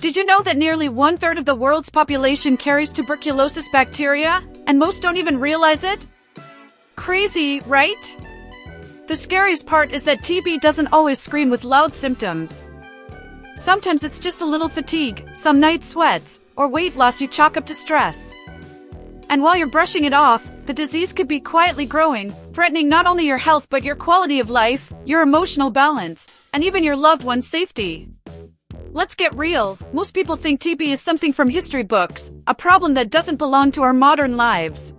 Did you know that nearly 1/3 of the world's population carries tuberculosis bacteria, and most don't even realize it? Crazy, right? The scariest part is that TB doesn't always scream with loud symptoms. Sometimes it's just a little fatigue, some night sweats, or weight loss you chalk up to stress. And while you're brushing it off, the disease could be quietly growing, threatening not only your health but your quality of life, your emotional balance, and even your loved one's safety. Let's get real. Most people think TB is something from history books, a problem that doesn't belong to our modern lives.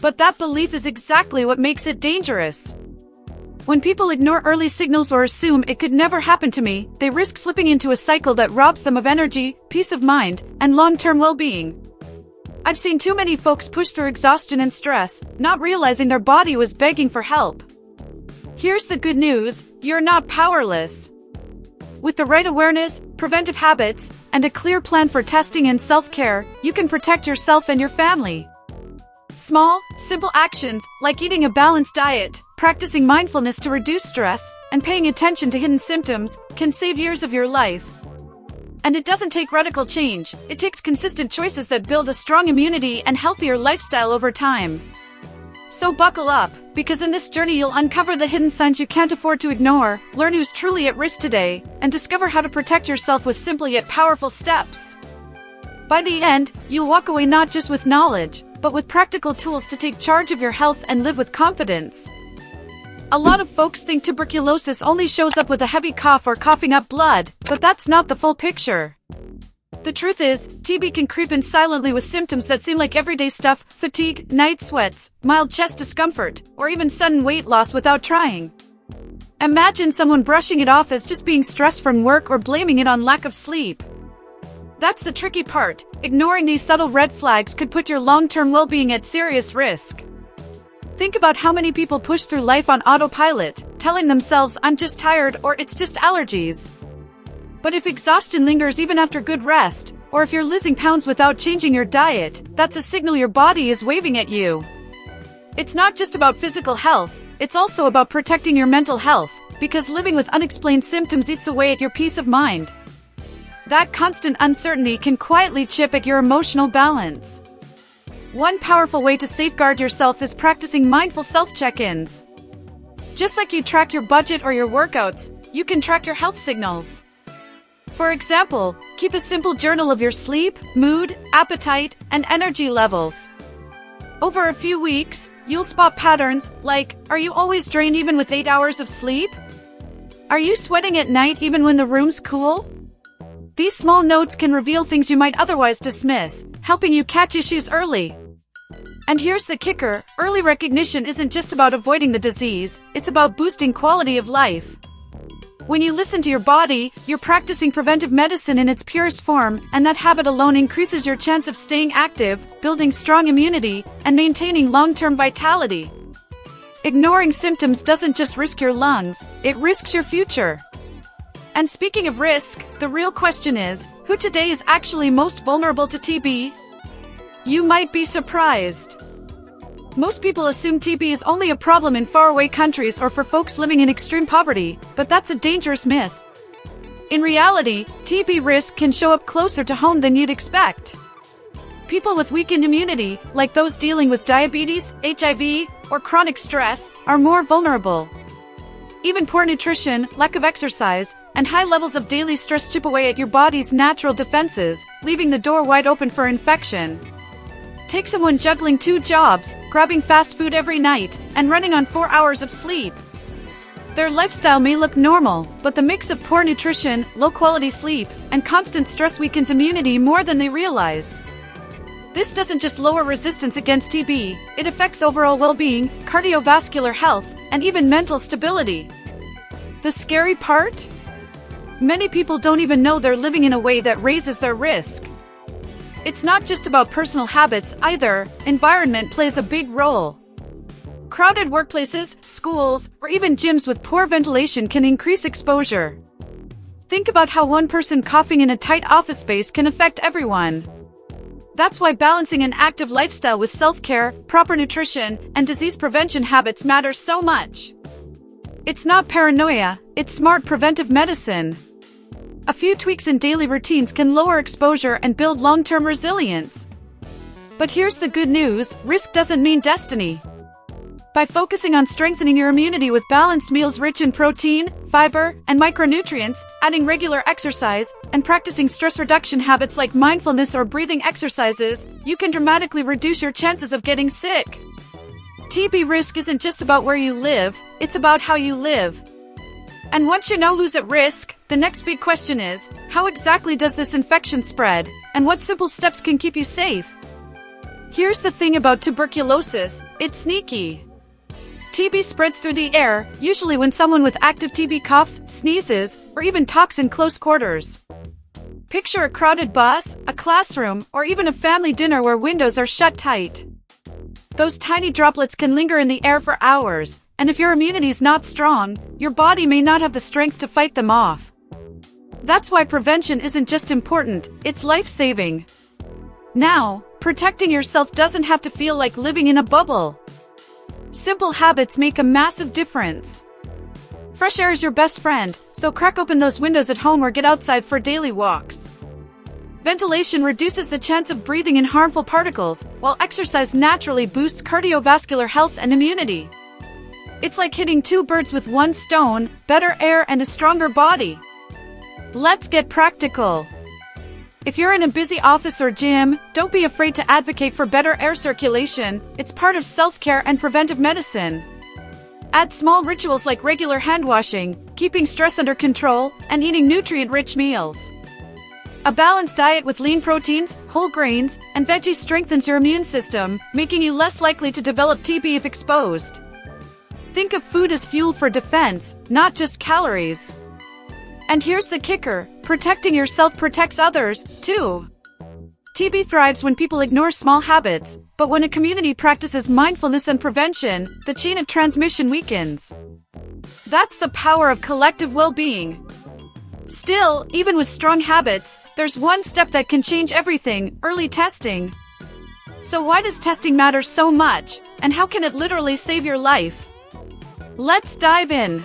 But that belief is exactly what makes it dangerous. When people ignore early signals or assume it could never happen to me, they risk slipping into a cycle that robs them of energy, peace of mind, and long-term well-being. I've seen too many folks push through exhaustion and stress, not realizing their body was begging for help. Here's the good news: you're not powerless. With the right awareness, preventive habits, and a clear plan for testing and self-care, you can protect yourself and your family. Small, simple actions, like eating a balanced diet, practicing mindfulness to reduce stress, and paying attention to hidden symptoms, can save years of your life. And it doesn't take radical change, it takes consistent choices that build a strong immunity and healthier lifestyle over time. So buckle up, because in this journey you'll uncover the hidden signs you can't afford to ignore, learn who's truly at risk today, and discover how to protect yourself with simple yet powerful steps. By the end, you'll walk away not just with knowledge, but with practical tools to take charge of your health and live with confidence. A lot of folks think tuberculosis only shows up with a heavy cough or coughing up blood, but that's not the full picture. The truth is, TB can creep in silently with symptoms that seem like everyday stuff: fatigue, night sweats, mild chest discomfort, or even sudden weight loss without trying. Imagine someone brushing it off as just being stressed from work or blaming it on lack of sleep. That's the tricky part. Ignoring these subtle red flags could put your long-term well-being at serious risk. Think about how many people push through life on autopilot, telling themselves, "I'm just tired," or "it's just allergies." But if exhaustion lingers even after good rest, or if you're losing pounds without changing your diet, that's a signal your body is waving at you. It's not just about physical health, it's also about protecting your mental health, because living with unexplained symptoms eats away at your peace of mind. That constant uncertainty can quietly chip at your emotional balance. One powerful way to safeguard yourself is practicing mindful self-check-ins. Just like you track your budget or your workouts, you can track your health signals. For example, keep a simple journal of your sleep, mood, appetite, and energy levels. Over a few weeks, you'll spot patterns like, are you always drained even with 8 hours of sleep? Are you sweating at night even when the room's cool? These small notes can reveal things you might otherwise dismiss, helping you catch issues early. And here's the kicker: early recognition isn't just about avoiding the disease, it's about boosting quality of life. When you listen to your body, you're practicing preventive medicine in its purest form, and that habit alone increases your chance of staying active, building strong immunity, and maintaining long-term vitality. Ignoring symptoms doesn't just risk your lungs, it risks your future. And speaking of risk, the real question is, who today is actually most vulnerable to TB? You might be surprised. Most people assume TB is only a problem in faraway countries or for folks living in extreme poverty, but that's a dangerous myth. In reality, TB risk can show up closer to home than you'd expect. People with weakened immunity, like those dealing with diabetes, HIV, or chronic stress, are more vulnerable. Even poor nutrition, lack of exercise, and high levels of daily stress chip away at your body's natural defenses, leaving the door wide open for infection. Take someone juggling 2 jobs, grabbing fast food every night, and running on 4 hours of sleep. Their lifestyle may look normal, but the mix of poor nutrition, low-quality sleep, and constant stress weakens immunity more than they realize. This doesn't just lower resistance against TB, it affects overall well-being, cardiovascular health, and even mental stability. The scary part? Many people don't even know they're living in a way that raises their risk. It's not just about personal habits either, environment plays a big role. Crowded workplaces, schools, or even gyms with poor ventilation can increase exposure. Think about how one person coughing in a tight office space can affect everyone. That's why balancing an active lifestyle with self-care, proper nutrition, and disease prevention habits matters so much. It's not paranoia, it's smart preventive medicine. A few tweaks in daily routines can lower exposure and build long-term resilience. But here's the good news, risk doesn't mean destiny. By focusing on strengthening your immunity with balanced meals rich in protein, fiber, and micronutrients, adding regular exercise, and practicing stress reduction habits like mindfulness or breathing exercises, you can dramatically reduce your chances of getting sick. TB risk isn't just about where you live, it's about how you live. And once you know who's at risk, the next big question is, how exactly does this infection spread, and what simple steps can keep you safe? Here's the thing about tuberculosis, it's sneaky. TB spreads through the air, usually when someone with active TB coughs, sneezes, or even talks in close quarters. Picture a crowded bus, a classroom, or even a family dinner where windows are shut tight. Those tiny droplets can linger in the air for hours, and if your immunity is not strong, your body may not have the strength to fight them off. That's why prevention isn't just important, it's life-saving. Now, protecting yourself doesn't have to feel like living in a bubble. Simple habits make a massive difference. Fresh air is your best friend, so crack open those windows at home or get outside for daily walks. Ventilation reduces the chance of breathing in harmful particles, while exercise naturally boosts cardiovascular health and immunity. It's like hitting two birds with one stone, better air and a stronger body. Let's get practical. If you're in a busy office or gym, don't be afraid to advocate for better air circulation, it's part of self-care and preventive medicine. Add small rituals like regular hand washing, keeping stress under control, and eating nutrient-rich meals. A balanced diet with lean proteins, whole grains, and veggies strengthens your immune system, making you less likely to develop TB if exposed. Think of food as fuel for defense, not just calories. And here's the kicker, protecting yourself protects others, too. TB thrives when people ignore small habits, but when a community practices mindfulness and prevention, the chain of transmission weakens. That's the power of collective well-being. Still, even with strong habits, there's one step that can change everything, early testing. So why does testing matter so much, and how can it literally save your life? Let's dive in.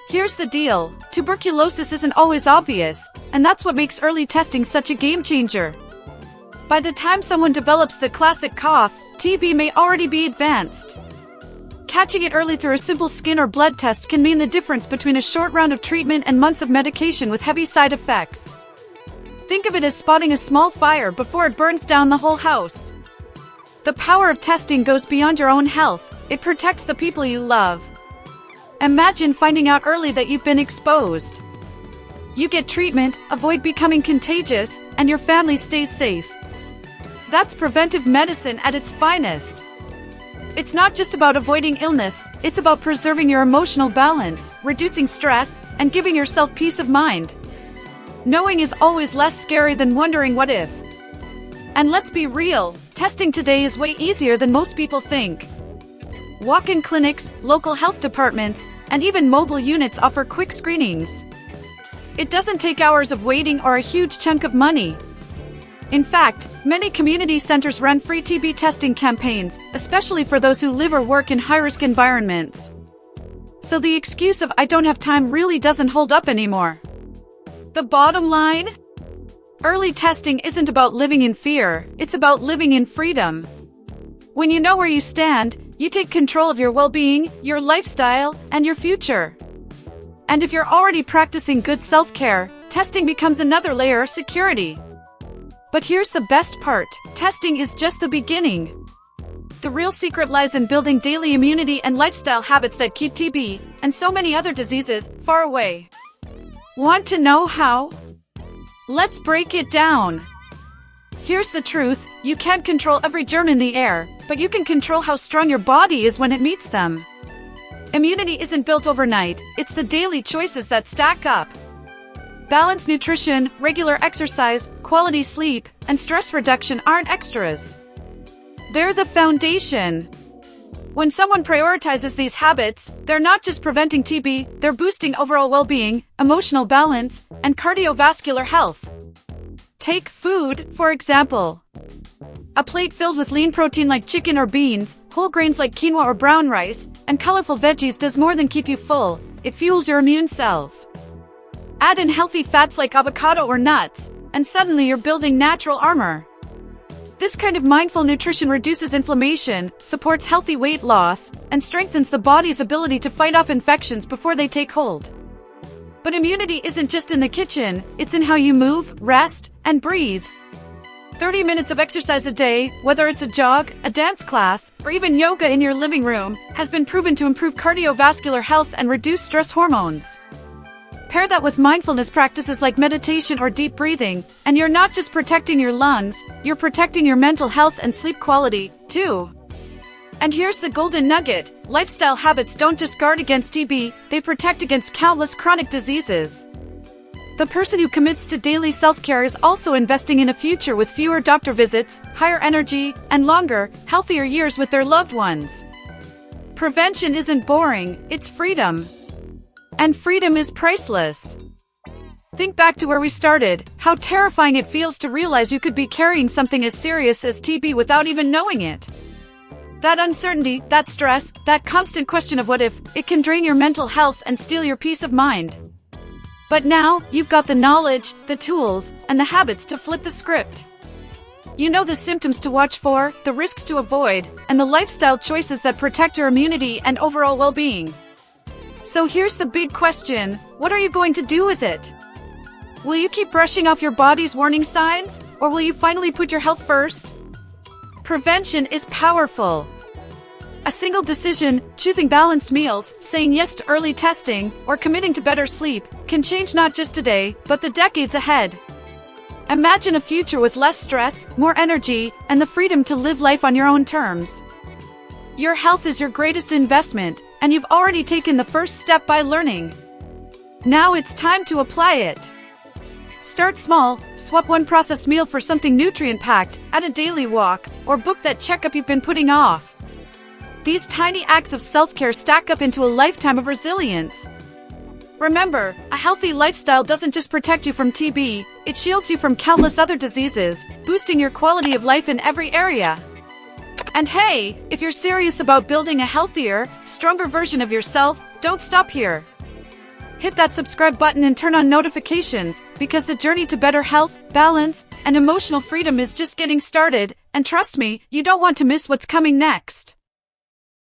Here's the deal, tuberculosis isn't always obvious, and that's what makes early testing such a game changer. By the time someone develops the classic cough, TB may already be advanced. Catching it early through a simple skin or blood test can mean the difference between a short round of treatment and months of medication with heavy side effects. Think of it as spotting a small fire before it burns down the whole house. The power of testing goes beyond your own health, it protects the people you love. Imagine finding out early that you've been exposed. You get treatment, avoid becoming contagious, and your family stays safe. That's preventive medicine at its finest. It's not just about avoiding illness, it's about preserving your emotional balance, reducing stress, and giving yourself peace of mind. Knowing is always less scary than wondering what if. And let's be real, testing today is way easier than most people think. Walk-in clinics, local health departments, and even mobile units offer quick screenings. It doesn't take hours of waiting or a huge chunk of money. In fact, many community centers run free TB testing campaigns, especially for those who live or work in high-risk environments. So the excuse of "I don't have time" really doesn't hold up anymore. The bottom line? Early testing isn't about living in fear, it's about living in freedom. When you know where you stand, you take control of your well-being, your lifestyle, and your future. And if you're already practicing good self-care, testing becomes another layer of security. But here's the best part, testing is just the beginning. The real secret lies in building daily immunity and lifestyle habits that keep TB, and so many other diseases, far away. Want to know how? Let's break it down. Here's the truth, you can't control every germ in the air, but you can control how strong your body is when it meets them. Immunity isn't built overnight, it's the daily choices that stack up. Balanced nutrition, regular exercise, quality sleep, and stress reduction aren't extras. They're the foundation. When someone prioritizes these habits, they're not just preventing TB, they're boosting overall well-being, emotional balance, and cardiovascular health. Take food, for example. A plate filled with lean protein like chicken or beans, whole grains like quinoa or brown rice, and colorful veggies does more than keep you full, it fuels your immune cells. Add in healthy fats like avocado or nuts, and suddenly you're building natural armor. This kind of mindful nutrition reduces inflammation, supports healthy weight loss, and strengthens the body's ability to fight off infections before they take hold. But immunity isn't just in the kitchen, it's in how you move, rest, and breathe. 30 minutes of exercise a day, whether it's a jog, a dance class, or even yoga in your living room, has been proven to improve cardiovascular health and reduce stress hormones. Pair that with mindfulness practices like meditation or deep breathing, and you're not just protecting your lungs, you're protecting your mental health and sleep quality, too. And here's the golden nugget: lifestyle habits don't just guard against TB, they protect against countless chronic diseases. The person who commits to daily self-care is also investing in a future with fewer doctor visits, higher energy, and longer, healthier years with their loved ones. Prevention isn't boring, it's freedom. And freedom is priceless. Think back to where we started, how terrifying it feels to realize you could be carrying something as serious as TB without even knowing it. That uncertainty, that stress, that constant question of what if, it can drain your mental health and steal your peace of mind. But now, you've got the knowledge, the tools, and the habits to flip the script. You know the symptoms to watch for, the risks to avoid, and the lifestyle choices that protect your immunity and overall well-being. So here's the big question: what are you going to do with it? Will you keep brushing off your body's warning signs, or will you finally put your health first? Prevention is powerful. A single decision, choosing balanced meals, saying yes to early testing, or committing to better sleep, can change not just today, but the decades ahead. Imagine a future with less stress, more energy, and the freedom to live life on your own terms. Your health is your greatest investment, and you've already taken the first step by learning. Now it's time to apply it. Start small, swap one processed meal for something nutrient-packed, add a daily walk, or book that checkup you've been putting off. These tiny acts of self-care stack up into a lifetime of resilience. Remember, a healthy lifestyle doesn't just protect you from TB, it shields you from countless other diseases, boosting your quality of life in every area. And hey, if you're serious about building a healthier, stronger version of yourself, don't stop here. Hit that subscribe button and turn on notifications, because the journey to better health, balance, and emotional freedom is just getting started, and trust me, you don't want to miss what's coming next.